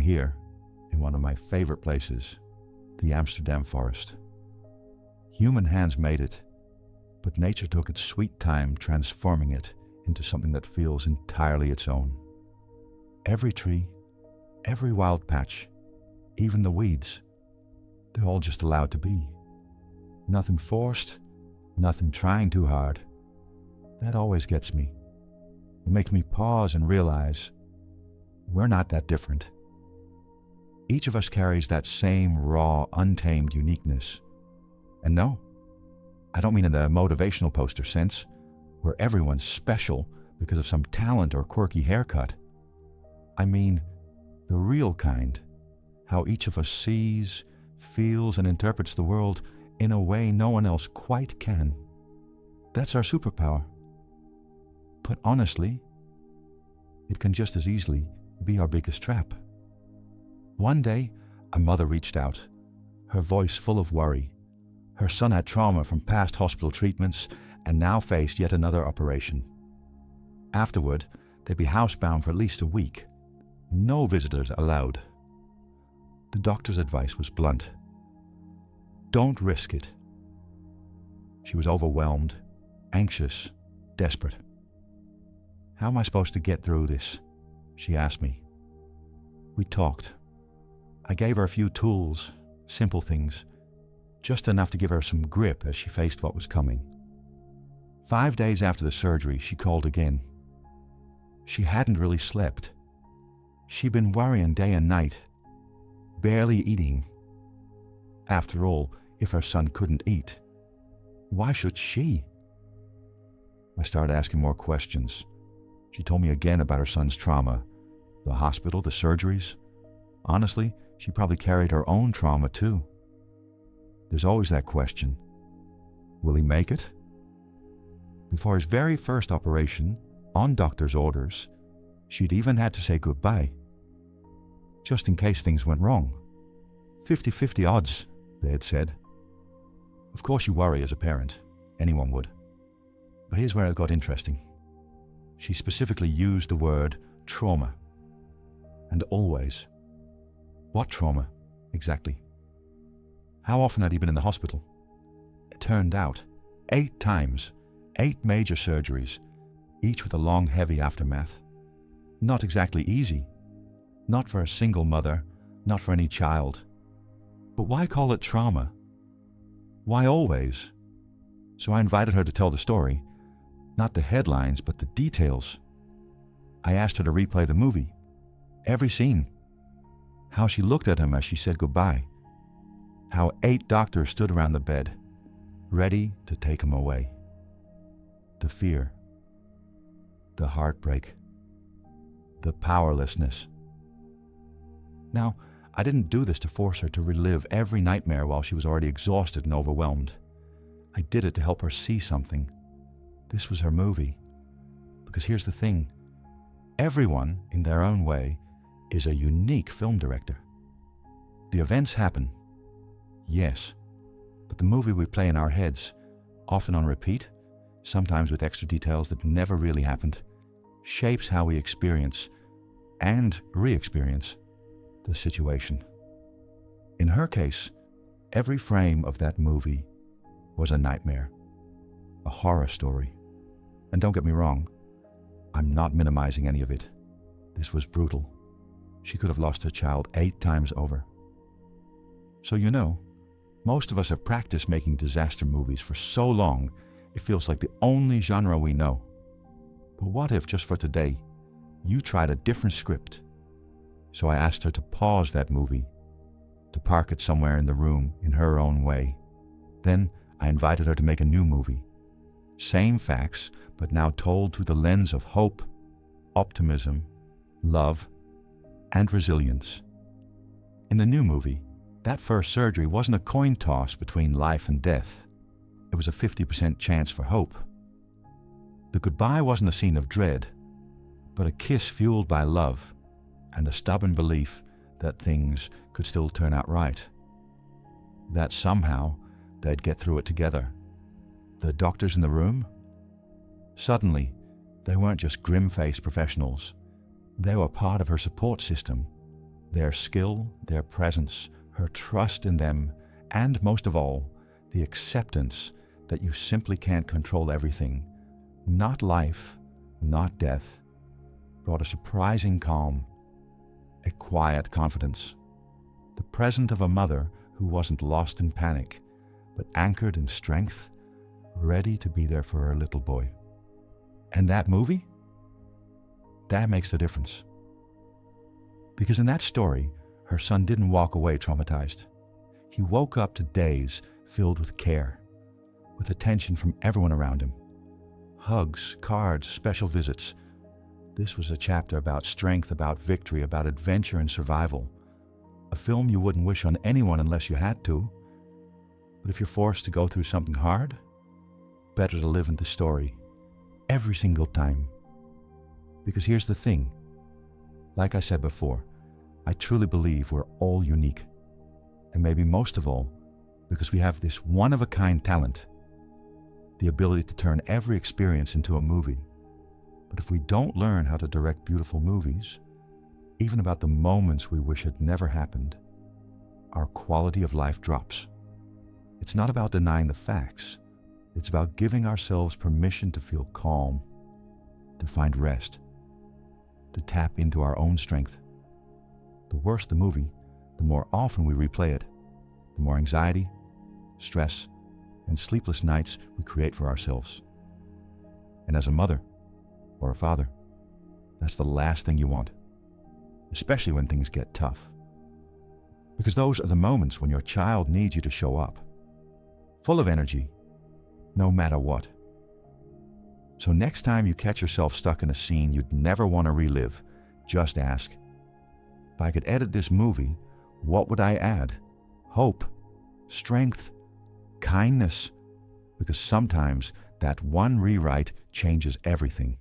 here, in one of my favorite places, the Amsterdam forest. Human hands made it, but nature took its sweet time transforming it into something that feels entirely its own. Every tree, every wild patch, even the weeds, they're all just allowed to be. Nothing forced, nothing trying too hard. That always gets me. It makes me pause and realize we're not that different. Each of us carries that same raw, untamed uniqueness. And no, I don't mean in the motivational poster sense, where everyone's special because of some talent or quirky haircut. I mean the real kind, how each of us sees, feels, and interprets the world in a way no one else quite can. That's our superpower. But honestly, it can just as easily be our biggest trap. One day, a mother reached out, her voice full of worry. Her son had trauma from past hospital treatments and now faced yet another operation. Afterward, they'd be housebound for at least a week. No visitors allowed. The doctor's advice was blunt. Don't risk it. She was overwhelmed, anxious, desperate. How am I supposed to get through this? She asked me. We talked. I gave her a few tools, simple things, just enough to give her some grip as she faced what was coming. 5 days after the surgery, she called again. She hadn't really slept. She'd been worrying day and night, barely eating. After all, if her son couldn't eat, why should she? I started asking more questions. She told me again about her son's trauma, the hospital, the surgeries. Honestly, she probably carried her own trauma too. There's always that question. Will he make it? Before his very first operation, on doctor's orders, she'd even had to say goodbye. Just in case things went wrong. 50-50 odds, they had said. Of course you worry as a parent. Anyone would. But here's where it got interesting. She specifically used the word trauma. And always. What trauma, exactly? How often had he been in the hospital? It turned out 8 times, 8 major surgeries, each with a long, heavy aftermath. Not exactly easy. Not for a single mother, not for any child. But why call it trauma? Why always? So I invited her to tell the story, not the headlines, but the details. I asked her to replay the movie, every scene. How she looked at him as she said goodbye. How 8 doctors stood around the bed, ready to take him away. The fear, the heartbreak, the powerlessness. Now, I didn't do this to force her to relive every nightmare while she was already exhausted and overwhelmed. I did it to help her see something. This was her movie. Because here's the thing. Everyone, in their own way, is a unique film director. The events happen, yes, but the movie we play in our heads, often on repeat, sometimes with extra details that never really happened, shapes how we experience and re-experience the situation. In her case, every frame of that movie was a nightmare, a horror story. And don't get me wrong, I'm not minimizing any of it. This was brutal. She could have lost her child 8 times over. So most of us have practiced making disaster movies for so long, it feels like the only genre we know. But what if, just for today, you tried a different script? So I asked her to pause that movie, to park it somewhere in the room in her own way. Then I invited her to make a new movie. Same facts, but now told through the lens of hope, optimism, love, and resilience. In the new movie, that first surgery wasn't a coin toss between life and death. It was a 50% chance for hope. The goodbye wasn't a scene of dread, but a kiss fueled by love and a stubborn belief that things could still turn out right. That somehow they'd get through it together. The doctors in the room? Suddenly, they weren't just grim-faced professionals. They were part of her support system, Their skill, their presence, her trust in them, and most of all, the acceptance that you simply can't control everything, not life, not death, brought a surprising calm, a quiet confidence, the presence of a mother who wasn't lost in panic, but anchored in strength, ready to be there for her little boy. And that movie? That makes the difference. Because in that story, her son didn't walk away traumatized. He woke up to days filled with care, with attention from everyone around him. Hugs, cards, special visits. This was a chapter about strength, about victory, about adventure and survival. A film you wouldn't wish on anyone unless you had to. But if you're forced to go through something hard, better to live in the story every single time. Because here's the thing. Like I said before, I truly believe we're all unique. And maybe most of all, because we have this one-of-a-kind talent, the ability to turn every experience into a movie. But if we don't learn how to direct beautiful movies, even about the moments we wish had never happened, our quality of life drops. It's not about denying the facts. It's about giving ourselves permission to feel calm, to find rest, to tap into our own strength. The worse the movie, the more often we replay it, the more anxiety, stress, and sleepless nights we create for ourselves. And as a mother or a father, that's the last thing you want, especially when things get tough. Because those are the moments when your child needs you to show up, full of energy, no matter what. So next time you catch yourself stuck in a scene you'd never want to relive, just ask, if I could edit this movie, what would I add? Hope, strength, kindness, because sometimes that one rewrite changes everything.